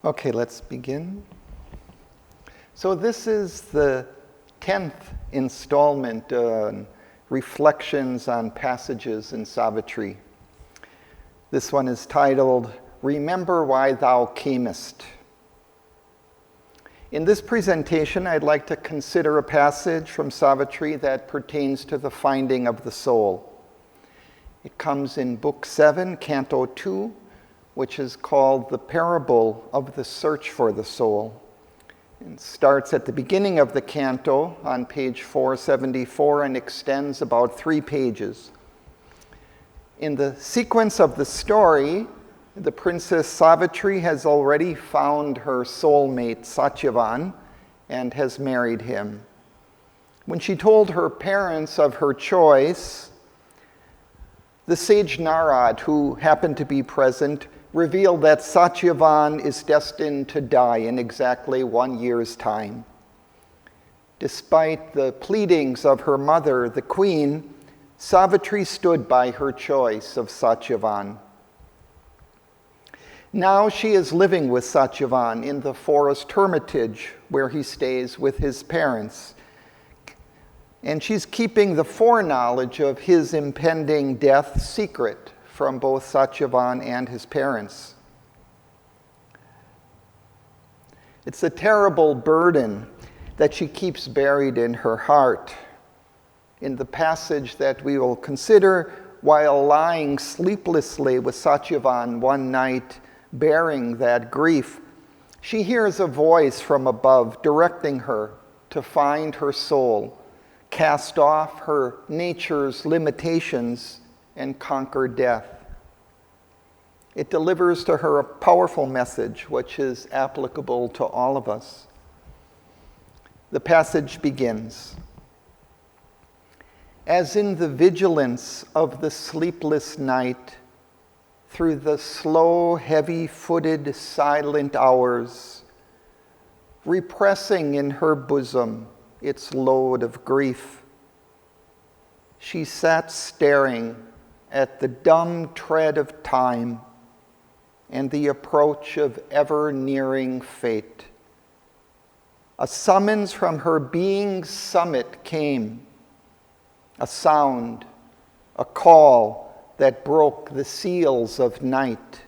Okay, let's begin. So this is the 10th installment on reflections on passages in Savitri. This one is titled, Remember Why Thou Camest. In this presentation, I'd like to consider a passage from Savitri that pertains to the finding of the soul. It comes in Book 7, Canto 2, which is called The Parable of the Search for the Soul. It starts at the beginning of the canto on page 474 and extends about 3 pages. In the sequence of the story, the Princess Savitri has already found her soulmate Satyavan and has married him. When she told her parents of her choice, the sage Narad, who happened to be present, revealed that Satyavan is destined to die in exactly 1 year's time. Despite the pleadings of her mother, the queen, Savitri stood by her choice of Satyavan. Now she is living with Satyavan in the forest hermitage where he stays with his parents. And she's keeping the foreknowledge of his impending death secret from both Satyavan and his parents. It's a terrible burden that she keeps buried in her heart. In the passage that we will consider, while lying sleeplessly with Satyavan one night, bearing that grief, she hears a voice from above directing her to find her soul, cast off her nature's limitations, and conquer death. It delivers to her a powerful message which is applicable to all of us. The passage begins, as in the vigilance of the sleepless night, through the slow, heavy-footed, silent hours, repressing in her bosom its load of grief, she sat staring at the dumb tread of time and the approach of ever-nearing fate. A summons from her being's summit came, a sound, a call that broke the seals of night.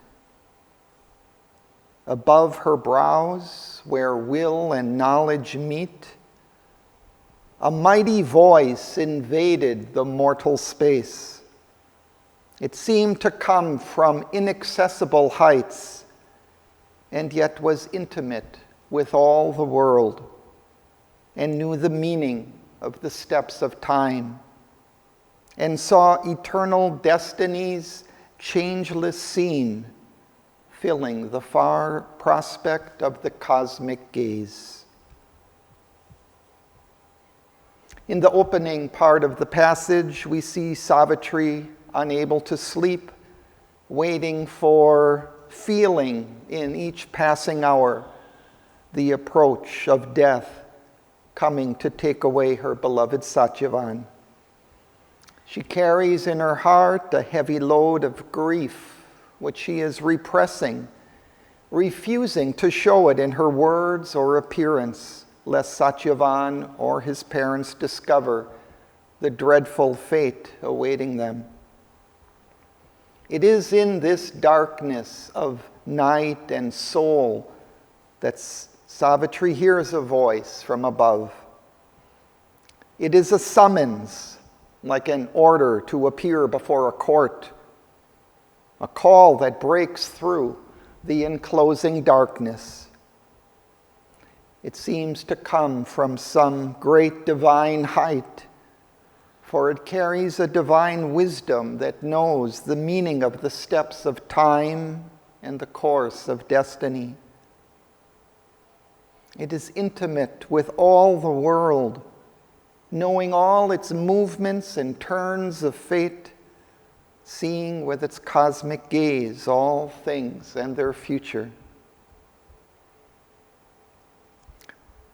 Above her brows, where will and knowledge meet, a mighty voice invaded the mortal space. It seemed to come from inaccessible heights, and yet was intimate with all the world, and knew the meaning of the steps of time, and saw eternal destinies changeless scene, filling the far prospect of the cosmic gaze. In the opening part of the passage, we see Savitri unable to sleep, waiting for, feeling in each passing hour the approach of death coming to take away her beloved Satyavan. She carries in her heart a heavy load of grief, which she is repressing, refusing to show it in her words or appearance, lest Satyavan or his parents discover the dreadful fate awaiting them. It is in this darkness of night and soul that Savitri hears a voice from above. It is a summons, like an order to appear before a court, a call that breaks through the enclosing darkness. It seems to come from some great divine height, for it carries a divine wisdom that knows the meaning of the steps of time and the course of destiny. It is intimate with all the world, knowing all its movements and turns of fate, seeing with its cosmic gaze all things and their future.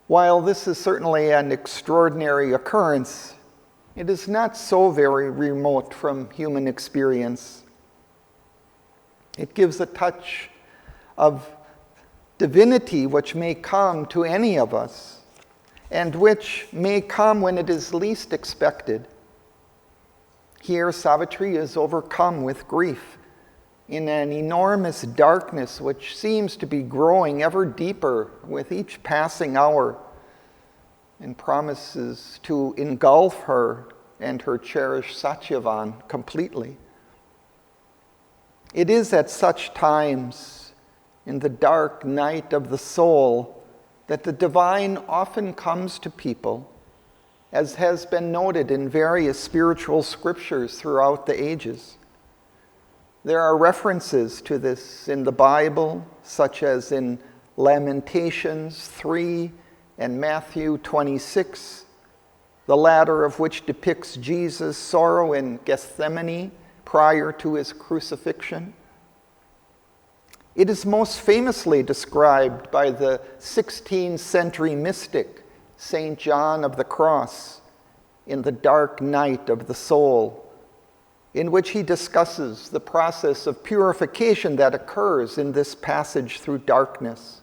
While this is certainly an extraordinary occurrence, it is not so very remote from human experience. It gives a touch of divinity which may come to any of us, and which may come when it is least expected. Here, Savitri is overcome with grief in an enormous darkness which seems to be growing ever deeper with each passing hour, and promises to engulf her and her cherished Satyavan completely. It is at such times, in the dark night of the soul, that the divine often comes to people, as has been noted in various spiritual scriptures throughout the ages. There are references to this in the Bible, such as in Lamentations 3 and Matthew 26, the latter of which depicts Jesus' sorrow in Gethsemane prior to his crucifixion. It is most famously described by the 16th century mystic, St. John of the Cross, in the dark night of the soul, in which he discusses the process of purification that occurs in this passage through darkness,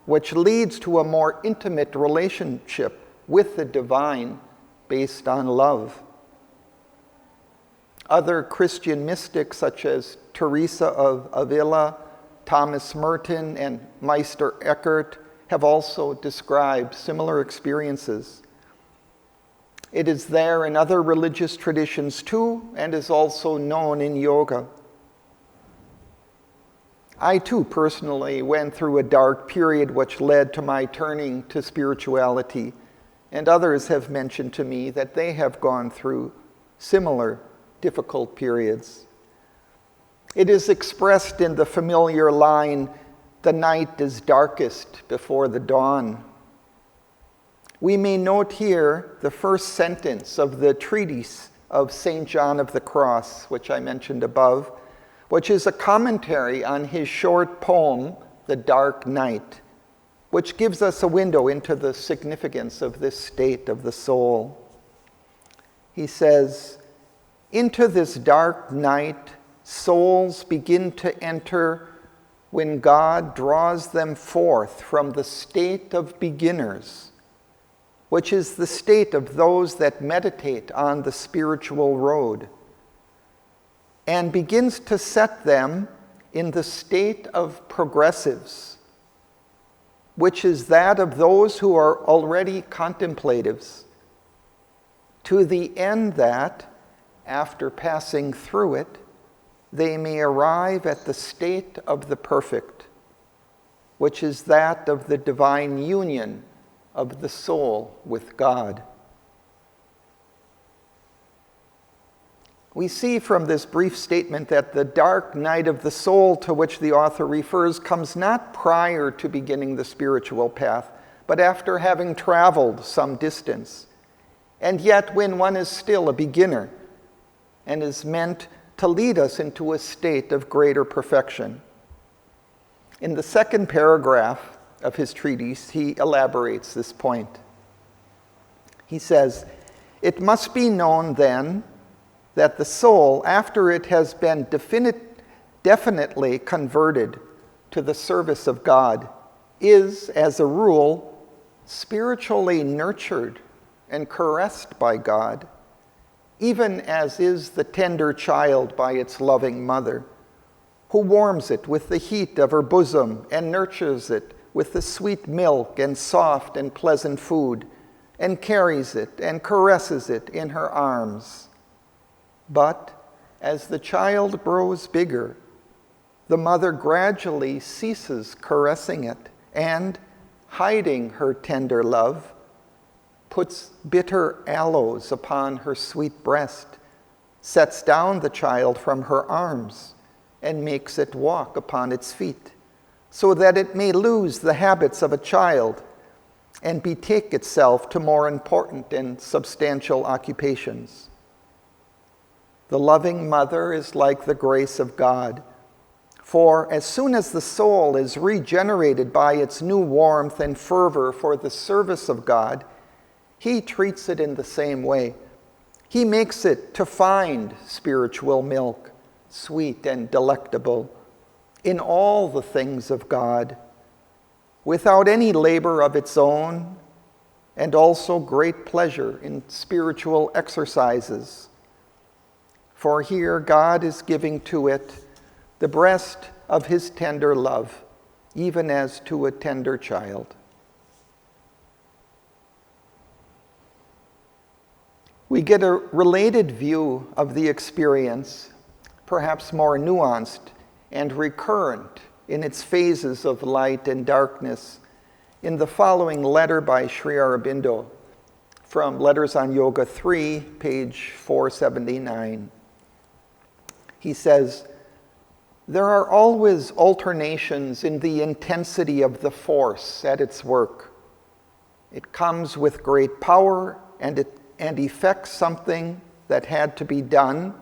which leads to a more intimate relationship with the divine based on love. Other Christian mystics, such as Teresa of Avila, Thomas Merton, and Meister Eckhart, have also described similar experiences. It is there in other religious traditions too, and is also known in yoga. I too personally went through a dark period which led to my turning to spirituality, and others have mentioned to me that they have gone through similar difficult periods. It is expressed in the familiar line, "The night is darkest before the dawn." We may note here the first sentence of the treatise of St. John of the Cross, which I mentioned above, which is a commentary on his short poem, The Dark Night, which gives us a window into the significance of this state of the soul. He says, "Into this dark night, souls begin to enter when God draws them forth from the state of beginners, which is the state of those that meditate on the spiritual road, and begins to set them in the state of progressives, which is that of those who are already contemplatives, to the end that, after passing through it, they may arrive at the state of the perfect, which is that of the divine union of the soul with God." We see from this brief statement that the dark night of the soul to which the author refers comes not prior to beginning the spiritual path, but after having traveled some distance, and yet when one is still a beginner, and is meant to lead us into a state of greater perfection. In the second paragraph of his treatise, he elaborates this point. He says, "It must be known then that the soul, after it has been definitely converted to the service of God, is, as a rule, spiritually nurtured and caressed by God, even as is the tender child by its loving mother, who warms it with the heat of her bosom and nurtures it with the sweet milk and soft and pleasant food, and carries it and caresses it in her arms. But as the child grows bigger, the mother gradually ceases caressing it and, hiding her tender love, puts bitter aloes upon her sweet breast, sets down the child from her arms, and makes it walk upon its feet, so that it may lose the habits of a child and betake itself to more important and substantial occupations. The loving mother is like the grace of God, for as soon as the soul is regenerated by its new warmth and fervor for the service of God, he treats it in the same way. He makes it to find spiritual milk, sweet and delectable, in all the things of God, without any labor of its own, and also great pleasure in spiritual exercises. For here God is giving to it the breast of his tender love, even as to a tender child. We get a related view of the experience, perhaps more nuanced and recurrent in its phases of light and darkness, in the following letter by Sri Aurobindo from Letters on Yoga 3, page 479. He says, "There are always alternations in the intensity of the force at its work. It comes with great power and effects something that had to be done.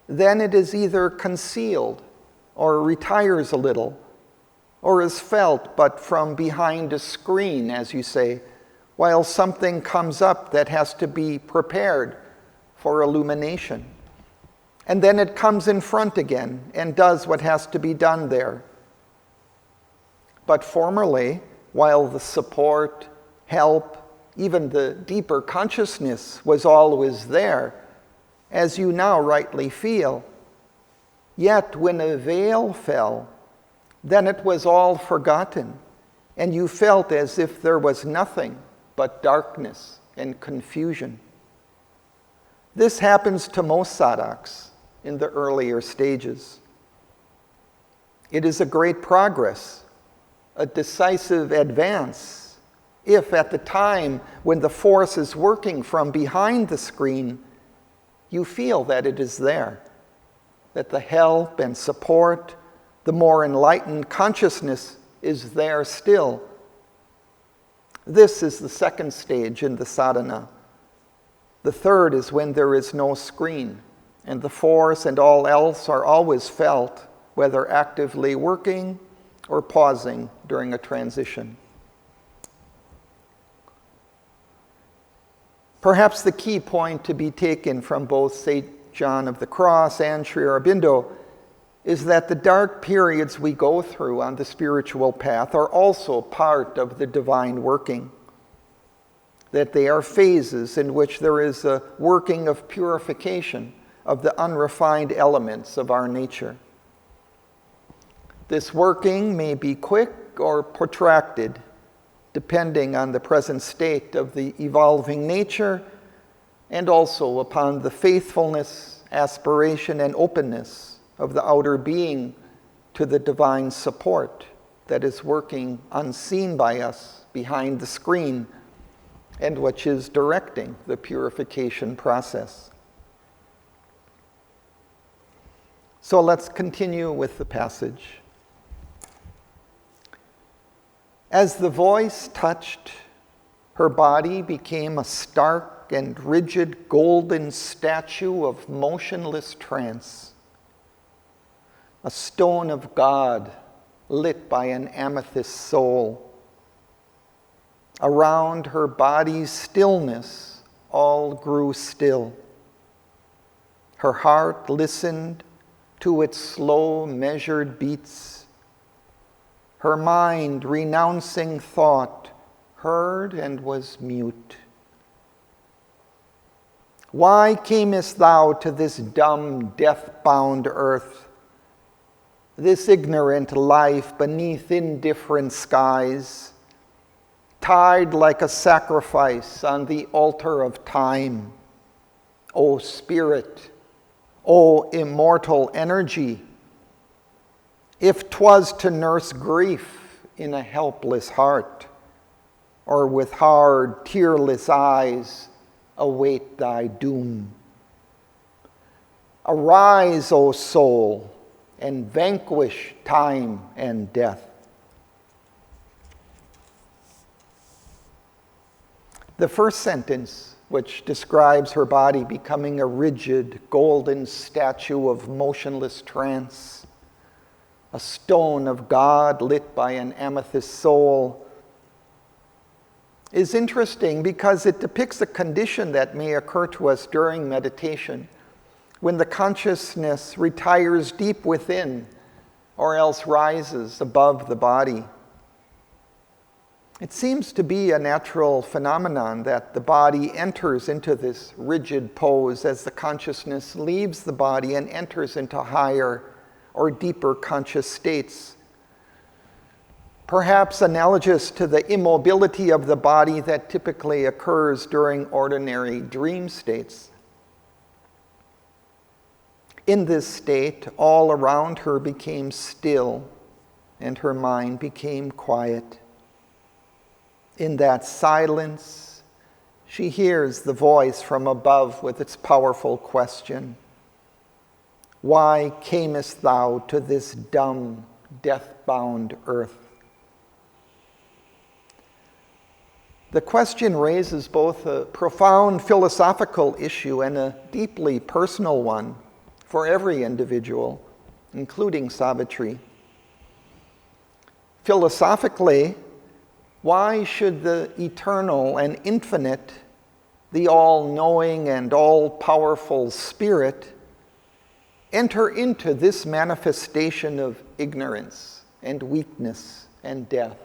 Then it is either concealed or retires a little, or is felt but from behind a screen, as you say, while something comes up that has to be prepared for illumination. And then it comes in front again and does what has to be done there. But formerly, while the support, help, even the deeper consciousness was always there, as you now rightly feel, yet when a veil fell, then it was all forgotten, and you felt as if there was nothing but darkness and confusion. This happens to most sadhaks in the earlier stages. It is a great progress, a decisive advance, if at the time when the force is working from behind the screen, you feel that it is there, that the help and support, the more enlightened consciousness is there still. This is the second stage in the sadhana. The third is when there is no screen, and the force and all else are always felt, whether actively working or pausing during a transition. Perhaps the key point to be taken from both St. John of the Cross and Sri Aurobindo is that the dark periods we go through on the spiritual path are also part of the divine working, that they are phases in which there is a working of purification of the unrefined elements of our nature. This working may be quick or protracted, depending on the present state of the evolving nature and also upon the faithfulness, aspiration, and openness of the outer being to the divine support that is working unseen by us behind the screen and which is directing the purification process. So let's continue with the passage. As the voice touched, her body became a stark and rigid golden statue of motionless trance. A stone of God lit by an amethyst soul. Around her body's stillness, all grew still. Her heart listened to its slow, measured beats. Her mind, renouncing thought, heard and was mute. Why camest thou to this dumb, death-bound earth? This ignorant life beneath indifferent skies, tied like a sacrifice on the altar of time. O Spirit, O immortal energy, if 'twas to nurse grief in a helpless heart, or with hard, tearless eyes await thy doom. Arise, O soul, and vanquish time and death. The first sentence, which describes her body becoming a rigid, golden statue of motionless trance, a stone of God lit by an amethyst soul, is interesting because it depicts a condition that may occur to us during meditation, when the consciousness retires deep within or else rises above the body. It seems to be a natural phenomenon that the body enters into this rigid pose as the consciousness leaves the body and enters into higher or deeper conscious states. Perhaps analogous to the immobility of the body that typically occurs during ordinary dream states. In this state, all around her became still, and her mind became quiet. In that silence, she hears the voice from above with its powerful question, "Why camest thou to this dumb, death-bound earth?" The question raises both a profound philosophical issue and a deeply personal one for every individual, including Savitri. Philosophically, why should the eternal and infinite, the all-knowing and all-powerful Spirit, enter into this manifestation of ignorance and weakness and death?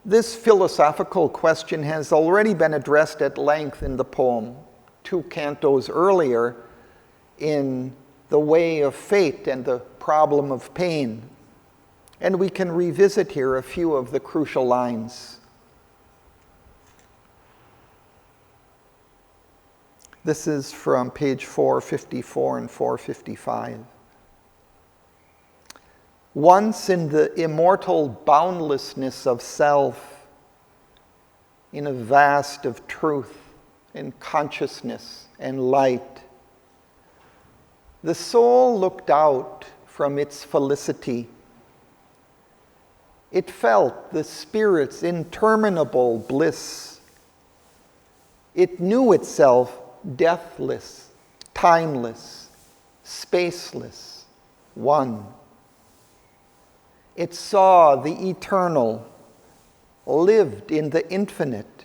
This philosophical question has already been addressed at length in the poem, 2 cantos earlier, in The Way of Fate and the Problem of Pain. And we can revisit here a few of the crucial lines. This is from page 454 and 455. Once in the immortal boundlessness of self, in a vast of truth and consciousness and light, the soul looked out from its felicity. It felt the Spirit's interminable bliss. It knew itself deathless, timeless, spaceless, one. It saw the eternal, lived in the infinite.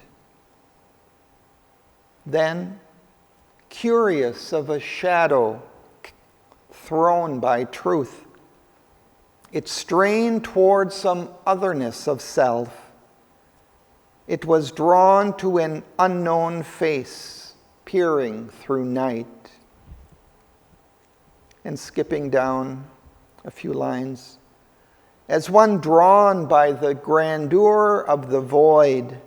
Then, curious of a shadow thrown by truth, it strained toward some otherness of self. It was drawn to an unknown face peering through night. And skipping down a few lines, as one drawn by the grandeur of the void,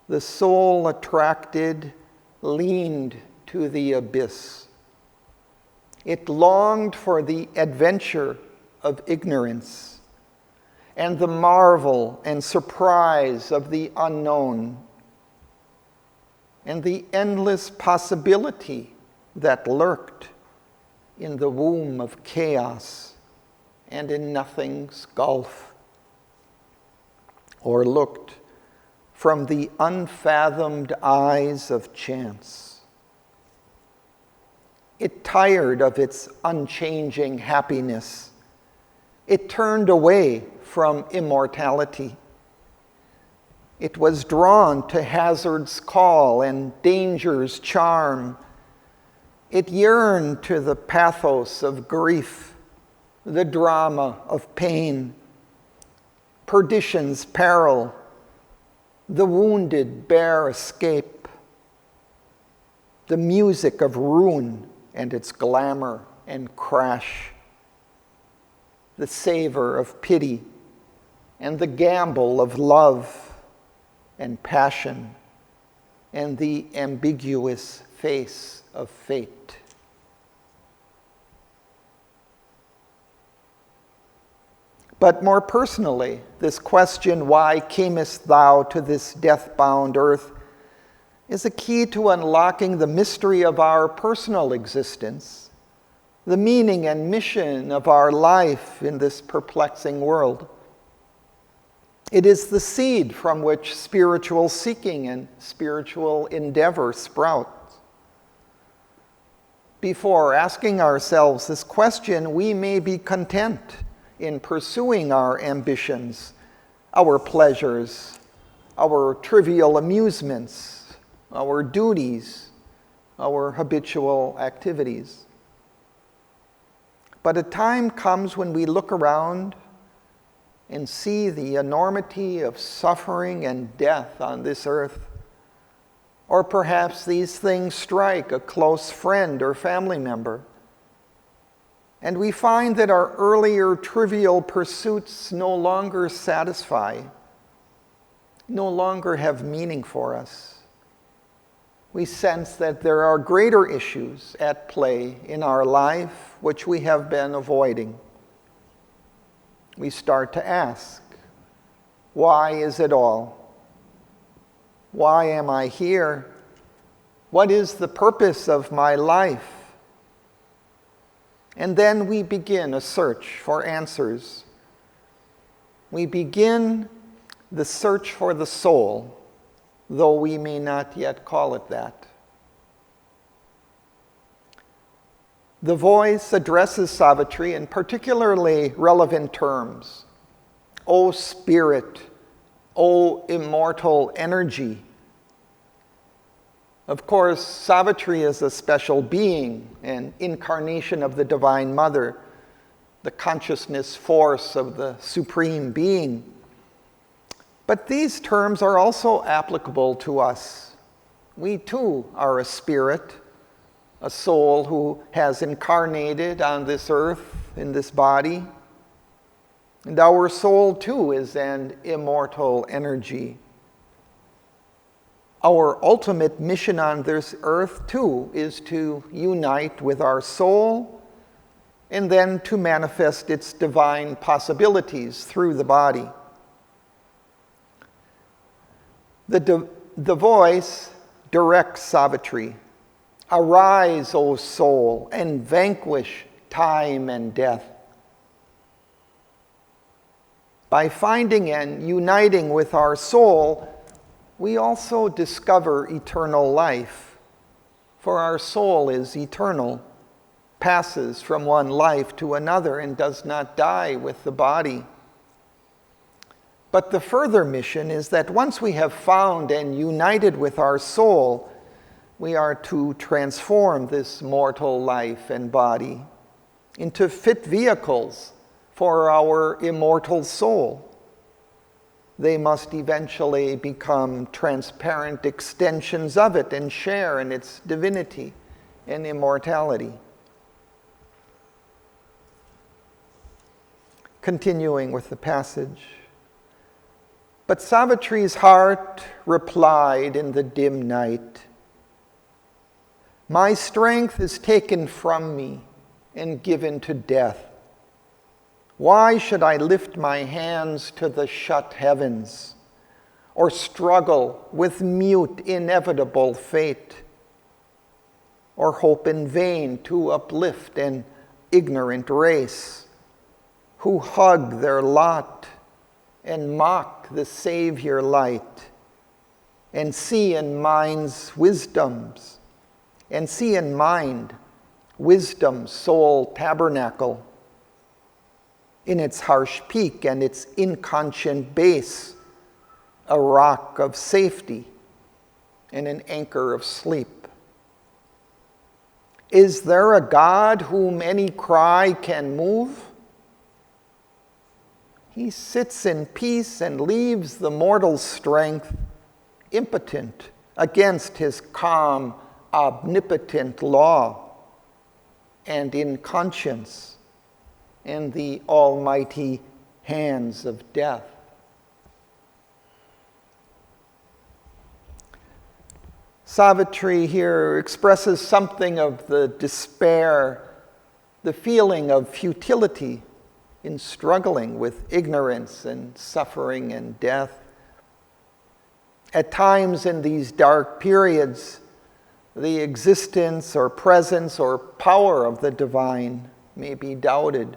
the soul attracted leaned to the abyss. It longed for the adventure of ignorance and the marvel and surprise of the unknown and the endless possibility that lurked in the womb of chaos and in nothing's gulf, or looked from the unfathomed eyes of chance. It tired of its unchanging happiness. It turned away from immortality. It was drawn to hazard's call and danger's charm. It yearned to the pathos of grief, the drama of pain, perdition's peril, the wounded bear escape, the music of ruin and its glamour and crash, the savor of pity and the gamble of love and passion and the ambiguous face of fate. But more personally, this question, why camest thou to this death-bound earth, is a key to unlocking the mystery of our personal existence, the meaning and mission of our life in this perplexing world. It is the seed from which spiritual seeking and spiritual endeavor sprout. Before asking ourselves this question, we may be content in pursuing our ambitions, our pleasures, our trivial amusements, our duties, our habitual activities. But a time comes when we look around and see the enormity of suffering and death on this earth. Or perhaps these things strike a close friend or family member, and we find that our earlier trivial pursuits no longer satisfy, no longer have meaning for us. We sense that there are greater issues at play in our life which we have been avoiding. We start to ask, why is it all? Why am I here? What is the purpose of my life? And then we begin a search for answers. We begin the search for the soul, though we may not yet call it that. The voice addresses Savitri in particularly relevant terms. O spirit, O immortal energy. Of course, Savitri is a special being, an incarnation of the Divine Mother, the consciousness force of the Supreme Being. But these terms are also applicable to us. We too are a spirit, a soul who has incarnated on this earth, in this body. And our soul too is an immortal energy. Our ultimate mission on this earth, too, is to unite with our soul and then to manifest its divine possibilities through the body. The voice directs Savitri. Arise, O soul, and vanquish time and death. By finding and uniting with our soul, we also discover eternal life, for our soul is eternal, passes from one life to another, and does not die with the body. But the further mission is that once we have found and united with our soul, we are to transform this mortal life and body into fit vehicles for our immortal soul. They must eventually become transparent extensions of it and share in its divinity and immortality. Continuing with the passage. But Savitri's heart replied in the dim night, my strength is taken from me and given to death. Why should I lift my hands to the shut heavens, or struggle with mute inevitable fate, or hope in vain to uplift an ignorant race, who hug their lot and mock the Savior light, and see in mind's wisdom's, and see in mind wisdom's sole tabernacle, in its harsh peak and its inconscient base, a rock of safety and an anchor of sleep. Is there a God whom any cry can move? He sits in peace and leaves the mortal's strength impotent against his calm, omnipotent law, and in conscience in the almighty hands of death. Savitri here expresses something of the despair, the feeling of futility in struggling with ignorance and suffering and death. At times in these dark periods, the existence or presence or power of the divine may be doubted.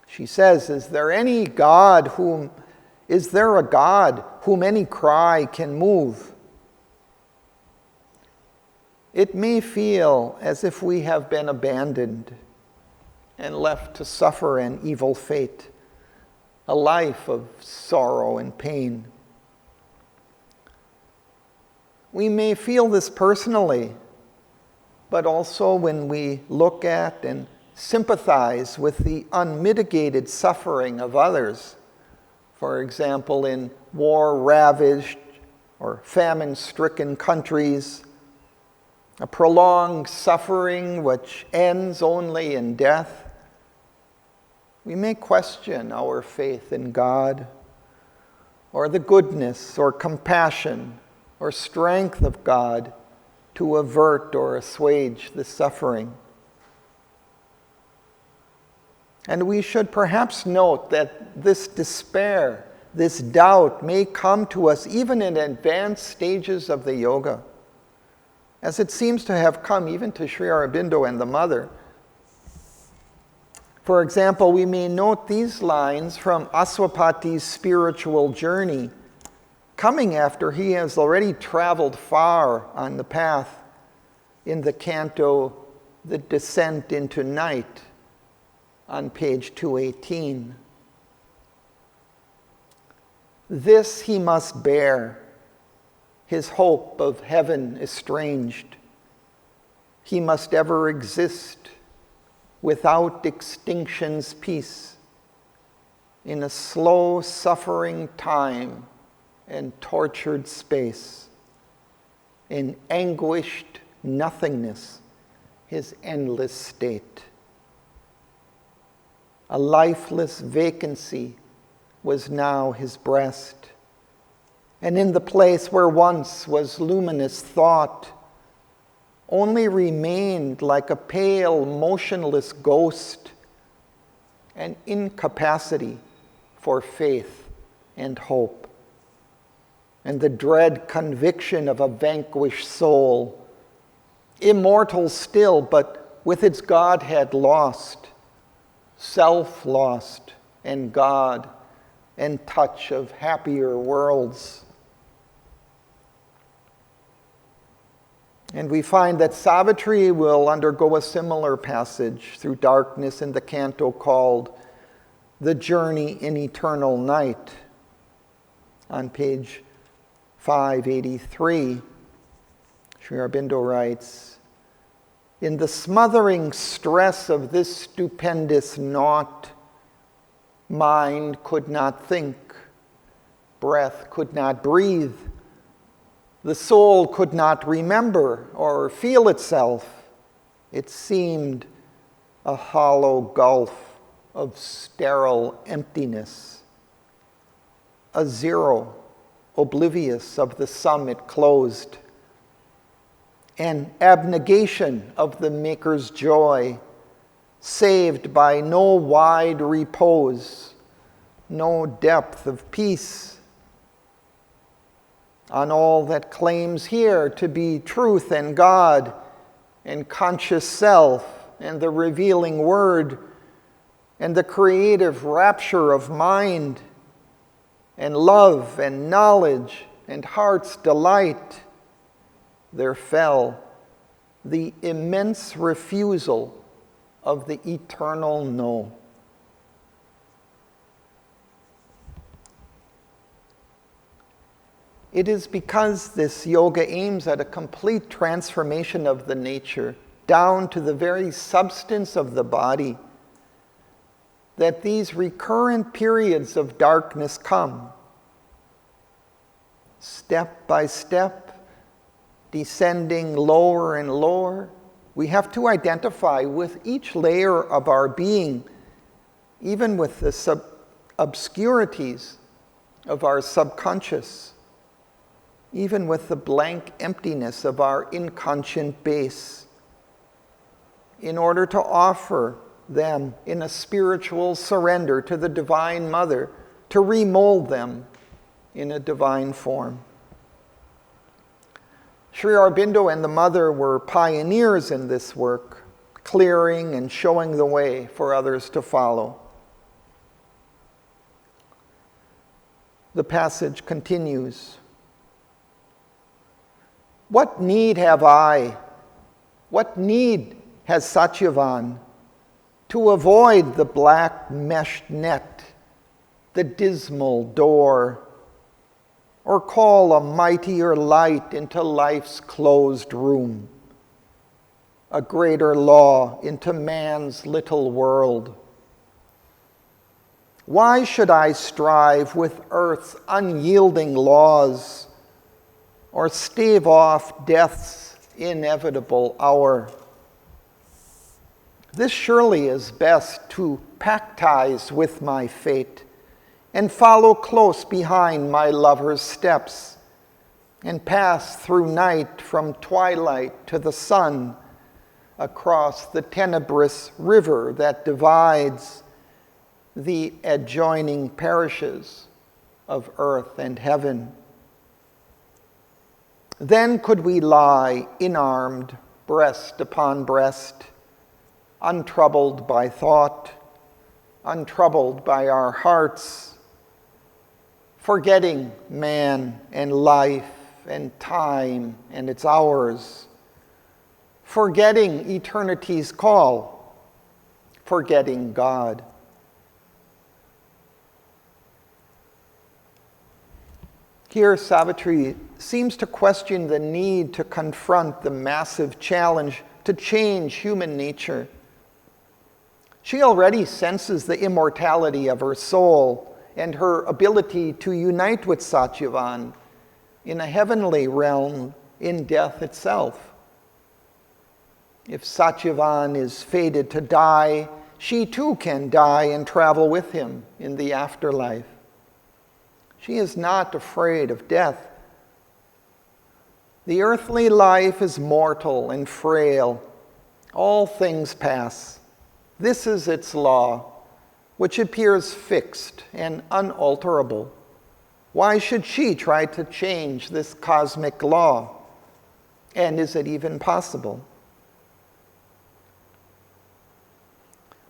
She says, is there a God whom any cry can move? It may feel as if we have been abandoned and left to suffer an evil fate, a life of sorrow and pain. We may feel this personally, but also when we look at and sympathize with the unmitigated suffering of others. For example, in war-ravaged or famine-stricken countries, a prolonged suffering which ends only in death, we may question our faith in God or the goodness or compassion or strength of God to avert or assuage the suffering. And we should perhaps note that this despair, this doubt may come to us even in advanced stages of the yoga, as it seems to have come even to Sri Aurobindo and the Mother. For example, we may note these lines from Aswapati's spiritual journey, coming after he has already traveled far on the path in the canto, The Descent into Night, on page 218. This he must bear, his hope of heaven estranged. He must ever exist without extinction's peace, in a slow suffering time and tortured space, in anguished nothingness, his endless state. A lifeless vacancy was now his breast, and in the place where once was luminous thought, only remained like a pale, motionless ghost, an incapacity for faith and hope, and the dread conviction of a vanquished soul, immortal still, but with its Godhead lost, self lost, and God, and touch of happier worlds. And we find that Savitri will undergo a similar passage through darkness in the canto called The Journey in Eternal Night, on page 583. Sri Aurobindo writes, in the smothering stress of this stupendous naught, mind could not think, breath could not breathe, the soul could not remember or feel itself. It seemed a hollow gulf of sterile emptiness, a zero, oblivious of the sum it closed, an abnegation of the Maker's joy, saved by no wide repose, no depth of peace, on all that claims here to be truth and God and conscious self and the revealing word and the creative rapture of mind and love and knowledge and heart's delight, there fell the immense refusal of the eternal no. It is because this yoga aims at a complete transformation of the nature, down to the very substance of the body, that these recurrent periods of darkness come. Step by step, descending lower and lower, we have to identify with each layer of our being, even with the obscurities of our subconscious, even with the blank emptiness of our inconscient base, in order to offer them in a spiritual surrender to the Divine Mother, to remold them in a divine form. Sri Aurobindo and the Mother were pioneers in this work, clearing and showing the way for others to follow. The passage continues. What need have I? What need has Satyavan to avoid the black meshed net, the dismal door, or call a mightier light into life's closed room? a greater law into man's little world. Why should I strive with earth's unyielding laws or stave off death's inevitable hour? This surely is best to pactize with my fate and follow close behind my lover's steps and pass through night from twilight to the sun across the tenebrous river that divides the adjoining parishes of earth and heaven. Then could we lie inarmed, breast upon breast, untroubled by thought, untroubled by our hearts, forgetting man and life and time and its hours, forgetting eternity's call, forgetting God. Here, Savitri seems to question the need to confront the massive challenge to change human nature. She already senses the immortality of her soul and her ability to unite with Satyavan in a heavenly realm in death itself. If Satyavan is fated to die, she too can die and travel with him in the afterlife. She is not afraid of death. The earthly life is mortal and frail. All things pass. This is its law, which appears fixed and unalterable. Why should she try to change this cosmic law? And is it even possible?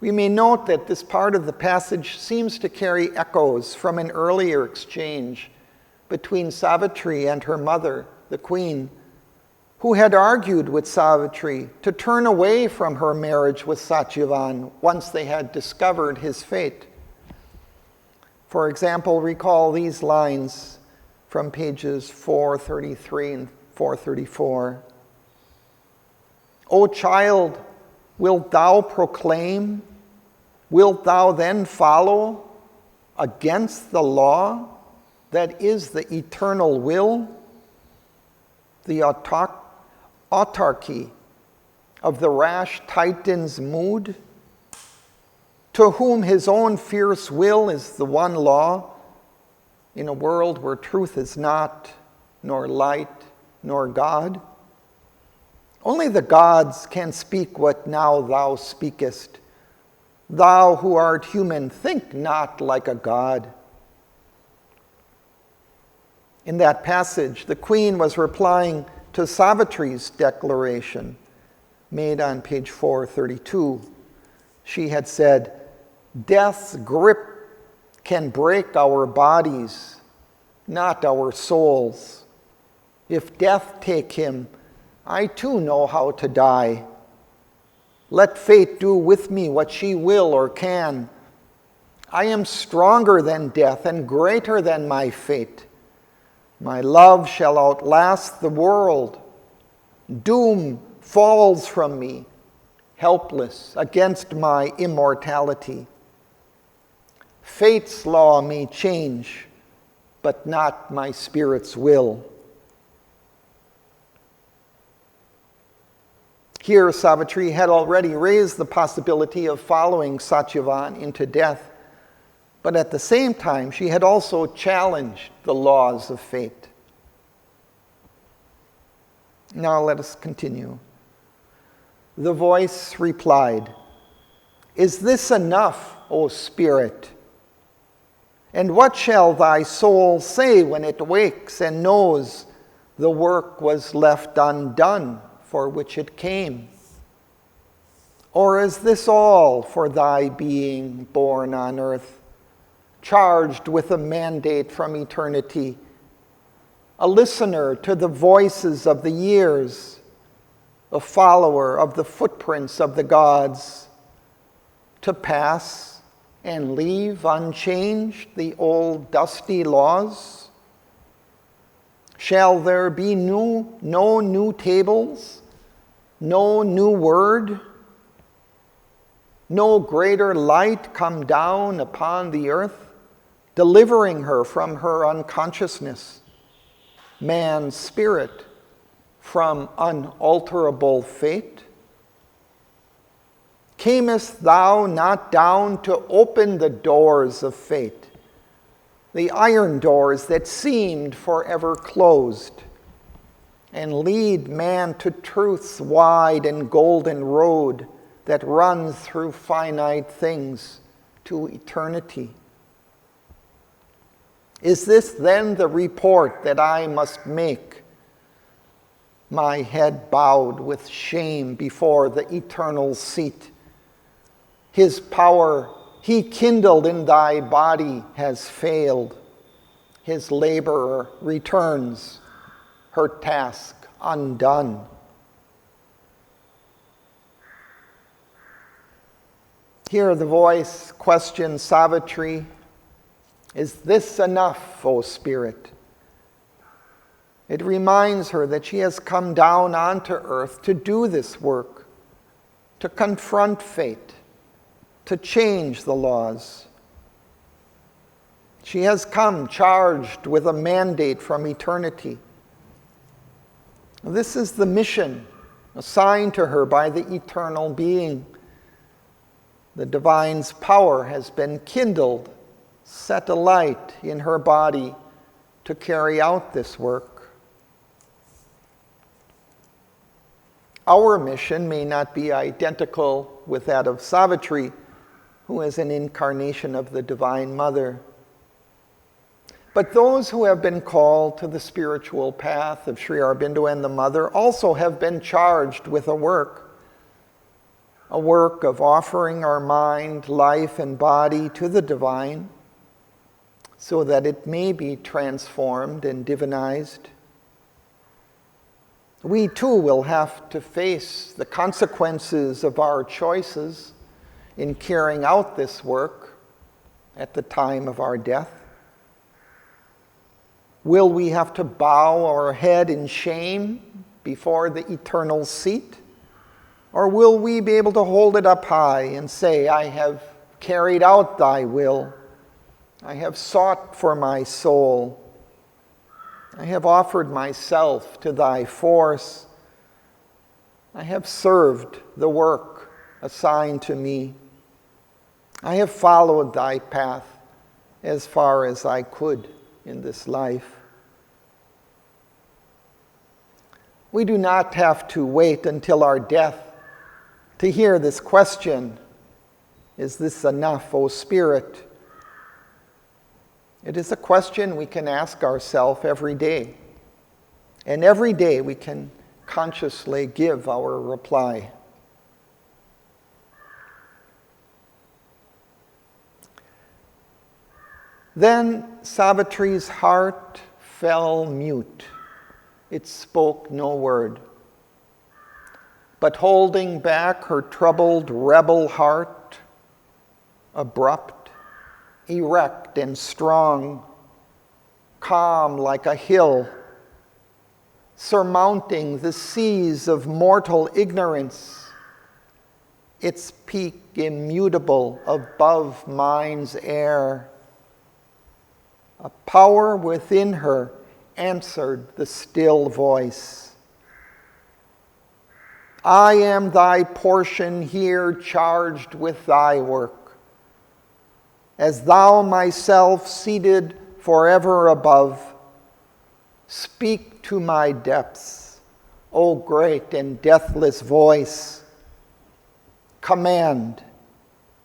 We may note that this part of the passage seems to carry echoes from an earlier exchange between Savitri and her mother, the queen, who had argued with Savitri to turn away from her marriage with Satyavan once they had discovered his fate. For example, recall these lines from pages 433 and 434. O child, wilt thou proclaim? Wilt thou then follow against the law that is the eternal will, the autarky of the rash Titan's mood, to whom his own fierce will is the one law, in a world where truth is not, nor light, nor God? Only the gods can speak what now thou speakest. Thou who art human, think not like a god. In that passage, the queen was replying to Savitri's declaration made on page 432. She had said, "Death's grip can break our bodies, not our souls. If death take him, I too know how to die. Let fate do with me what she will or can. I am stronger than death and greater than my fate. My love shall outlast the world. Doom falls from me, helpless against my immortality. Fate's law may change, but not my spirit's will." Here, Savitri had already raised the possibility of following Satyavan into death, but at the same time, she had also challenged the laws of fate. Now let us continue. The voice replied, "Is this enough, O spirit? And what shall thy soul say when it wakes and knows the work was left undone for which it came? Or is this all for thy being born on earth, charged with a mandate from eternity, a listener to the voices of the years, a follower of the footprints of the gods, to pass and leave unchanged the old dusty laws? Shall there be no new tables, no new word, no greater light come down upon the earth, delivering her from her unconsciousness, man's spirit from unalterable fate? Camest thou not down to open the doors of fate, the iron doors that seemed forever closed, and lead man to truth's wide and golden road that runs through finite things to eternity? Is this then the report that I must make, my head bowed with shame before the eternal seat? His power he kindled in thy body has failed. His laborer returns, her task undone. Here the voice questions Savitri, is this enough, O Spirit? It reminds her that she has come down onto earth to do this work, to confront fate, to change the laws. She has come charged with a mandate from eternity. This is the mission assigned to her by the eternal being. The divine's power has been kindled, set alight in her body to carry out this work. Our mission may not be identical with that of Savitri, who is an incarnation of the Divine Mother. But those who have been called to the spiritual path of Sri Aurobindo and the Mother also have been charged with a work of offering our mind, life, and body to the divine so that it may be transformed and divinized. We too will have to face the consequences of our choices in carrying out this work at the time of our death. Will we have to bow our head in shame before the eternal seat? Or will we be able to hold it up high and say, I have carried out thy will. I have sought for my soul. I have offered myself to thy force. I have served the work assigned to me. I have followed thy path as far as I could in this life. We do not have to wait until our death to hear this question, is this enough, O Spirit? It is a question we can ask ourselves every day. And every day we can consciously give our reply. Then Savitri's heart fell mute. It spoke no word. But holding back her troubled rebel heart, abrupt, erect and strong, calm like a hill, surmounting the seas of mortal ignorance, its peak immutable above mind's air, a power within her answered the still voice. I am thy portion here charged with thy work. As thou myself seated forever above, speak to my depths, O great and deathless voice. Command,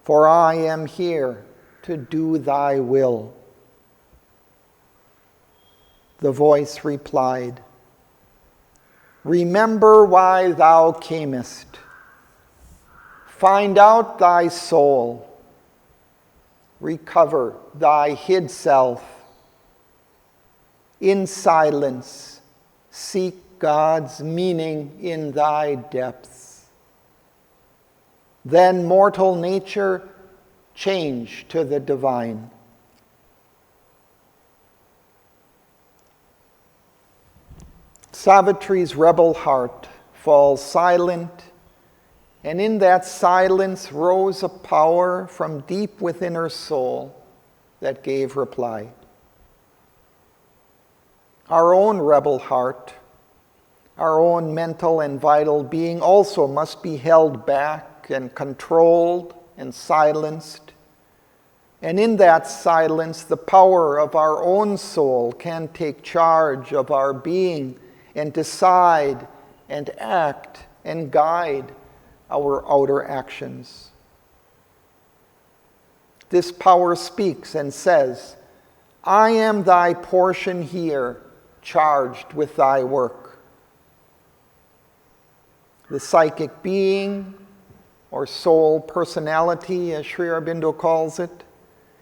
for I am here to do thy will. The voice replied, remember why thou camest. Find out thy soul. Recover thy hid self. In silence, seek God's meaning in thy depths. Then mortal nature change to the divine. Savitri's rebel heart falls silent, and in that silence rose a power from deep within her soul that gave reply. Our own rebel heart, our own mental and vital being also must be held back and controlled and silenced. And in that silence, the power of our own soul can take charge of our being and decide and act and guide our outer actions. This power speaks and says, I am thy portion here, charged with thy work. The psychic being, or soul personality, as Sri Aurobindo calls it,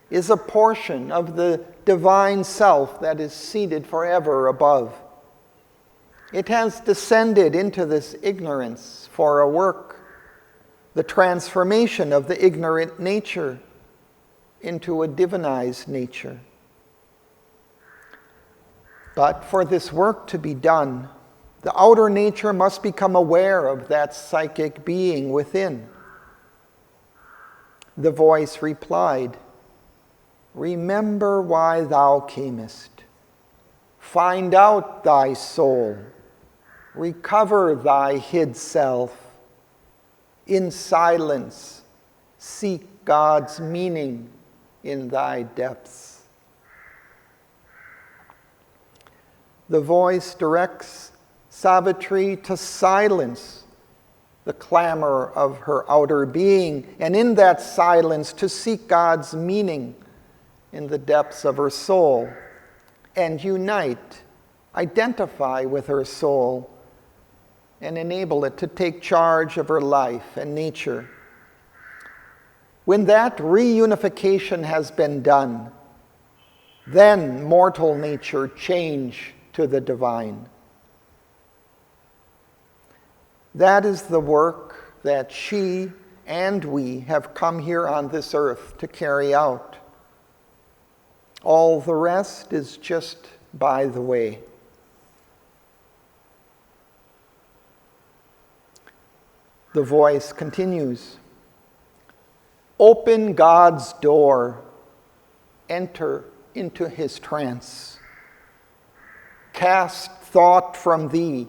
is a portion of the divine self that is seated forever above. It has descended into this ignorance for a work, the transformation of the ignorant nature into a divinized nature. But for this work to be done, the outer nature must become aware of that psychic being within. The voice replied, remember why thou camest. Find out thy soul. Recover thy hid self. In silence, seek God's meaning in thy depths. The voice directs Savitri to silence the clamor of her outer being, and in that silence to seek God's meaning in the depths of her soul, and unite, identify with her soul, and enable it to take charge of her life and nature. When that reunification has been done, then mortal nature change to the divine. That is the work that she and we have come here on this earth to carry out. All the rest is just by the way. The voice continues, open God's door, enter into his trance. Cast thought from thee,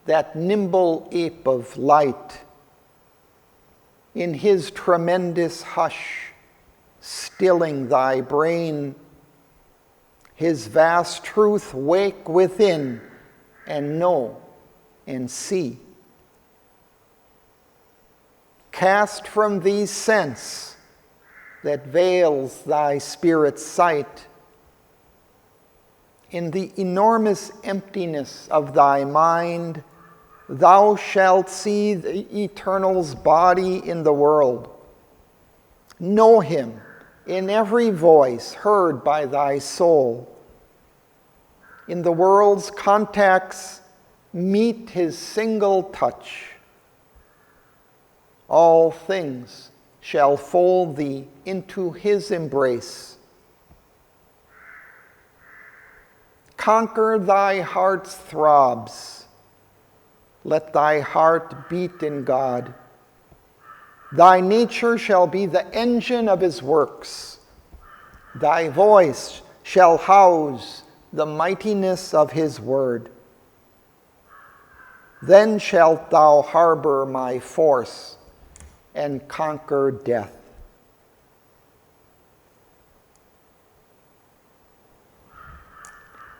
that nimble ape of light. In his tremendous hush, stilling thy brain, his vast truth wake within, and know and see. Cast from thee sense that veils thy spirit's sight. In the enormous emptiness of thy mind, thou shalt see the Eternal's body in the world. Know him in every voice heard by thy soul. In the world's contacts, meet his single touch. All things shall fold thee into his embrace. Conquer thy heart's throbs. Let thy heart beat in God. Thy nature shall be the engine of his works. Thy voice shall house the mightiness of his word. Then shalt thou harbor my force and conquer death.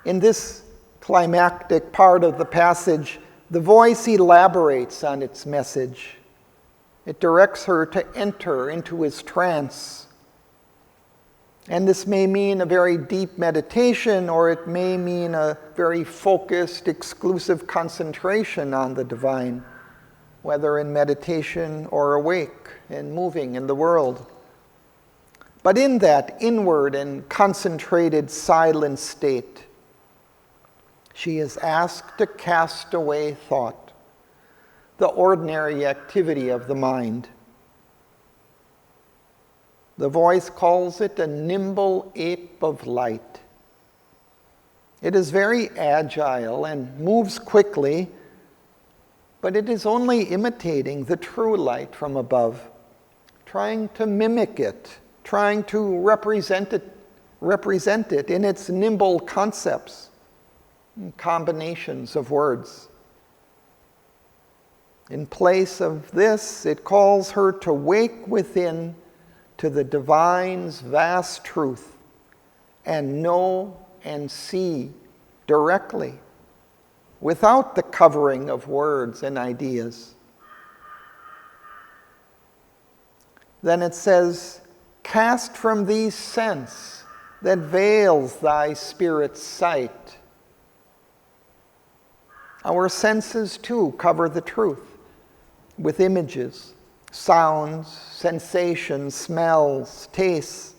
In this climactic part of the passage, the voice elaborates on its message. It directs her to enter into his trance. And this may mean a very deep meditation, or it may mean a very focused, exclusive concentration on the divine, whether in meditation or awake and moving in the world. But in that inward and concentrated silent state, she is asked to cast away thought, the ordinary activity of the mind. The voice calls it a nimble ape of light. It is very agile and moves quickly, but it is only imitating the true light from above, trying to mimic it, trying to represent it in its nimble concepts and combinations of words. In place of this, it calls her to wake within to the divine's vast truth and know and see directly, without the covering of words and ideas. Then it says, cast from thee sense that veils thy spirit's sight. Our senses too cover the truth with images, sounds, sensations, smells, tastes,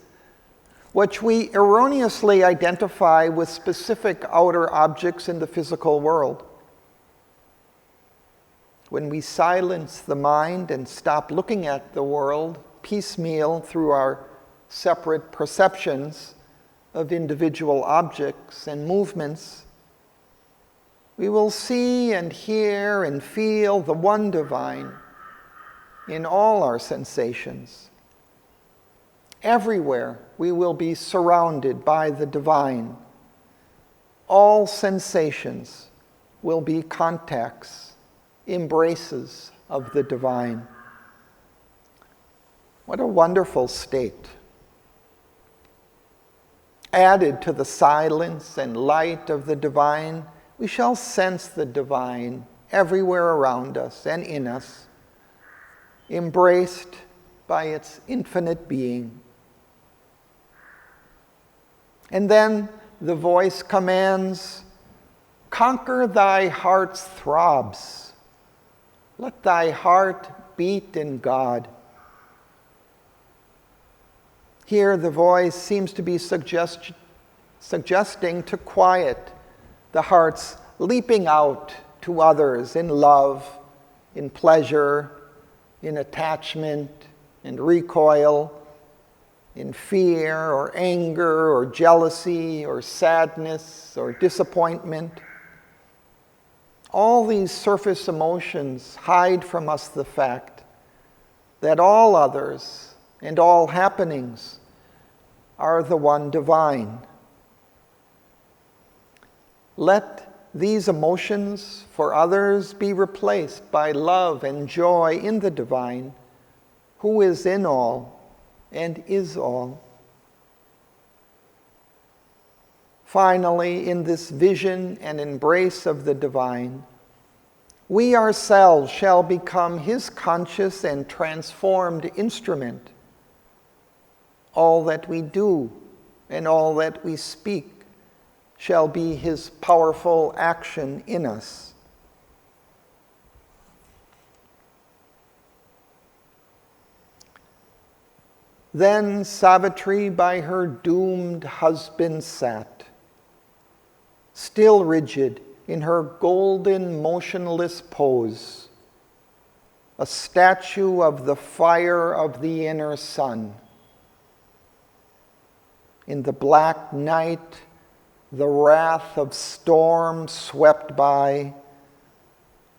which we erroneously identify with specific outer objects in the physical world. When we silence the mind and stop looking at the world piecemeal through our separate perceptions of individual objects and movements, we will see and hear and feel the one divine in all our sensations. Everywhere we will be surrounded by the divine. All sensations will be contacts, embraces of the divine. What a wonderful state. Added to the silence and light of the divine, we shall sense the divine everywhere around us and in us, embraced by its infinite being. And then the voice commands, conquer thy heart's throbs. Let thy heart beat in God. Here the voice seems to be suggesting to quiet the heart's leaping out to others in love, in pleasure, in attachment and recoil, in fear or anger or jealousy or sadness or disappointment. All these surface emotions hide from us the fact that all others and all happenings are the one divine. Let these emotions for others be replaced by love and joy in the divine, who is in all and is all. Finally, in this vision and embrace of the divine, we ourselves shall become his conscious and transformed instrument. All that we do and all that we speak shall be his powerful action in us. Then Savitri by her doomed husband sat, still rigid in her golden motionless pose, a statue of the fire of the inner sun. In the black night, the wrath of storm swept by,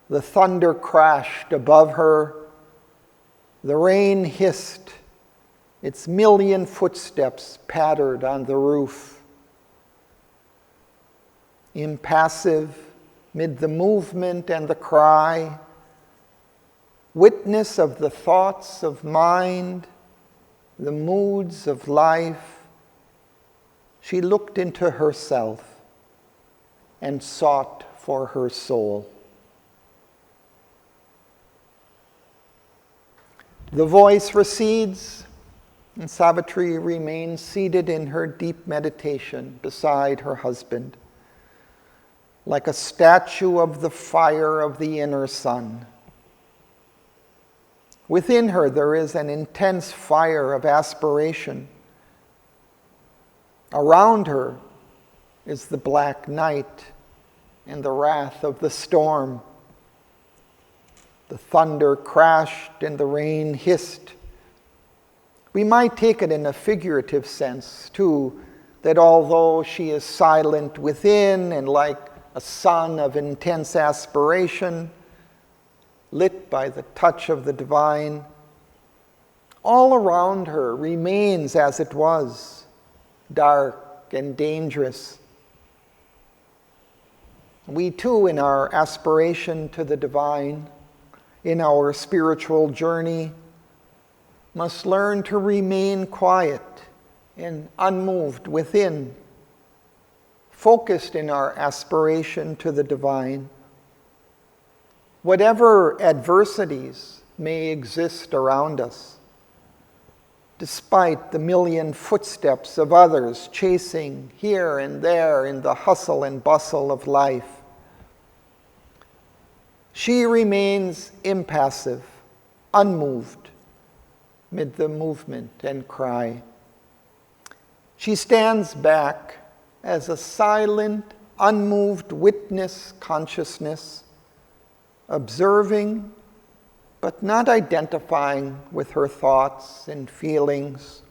the thunder crashed above her, the rain hissed, its million footsteps pattered on the roof. Impassive, mid the movement and the cry, witness of the thoughts of mind, the moods of life, she looked into herself and sought for her soul. The voice recedes, and Savitri remains seated in her deep meditation beside her husband, like a statue of the fire of the inner sun. Within her there is an intense fire of aspiration. Around her is the black night and the wrath of the storm. The thunder crashed and the rain hissed. We might take it in a figurative sense, too, that although she is silent within and like a sun of intense aspiration, lit by the touch of the divine, all around her remains as it was, dark and dangerous. We too, in our aspiration to the divine, in our spiritual journey, must learn to remain quiet and unmoved within, focused in our aspiration to the divine. Whatever adversities may exist around us, despite the million footsteps of others chasing here and there in the hustle and bustle of life, she remains impassive, unmoved, mid the movement and cry. She stands back as a silent, unmoved witness consciousness, observing but not identifying with her thoughts and feelings.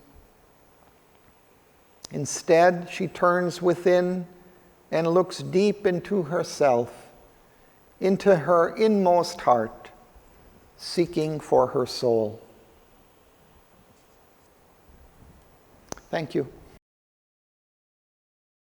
Instead, she turns within and looks deep into herself, into her inmost heart, seeking for her soul. Thank you.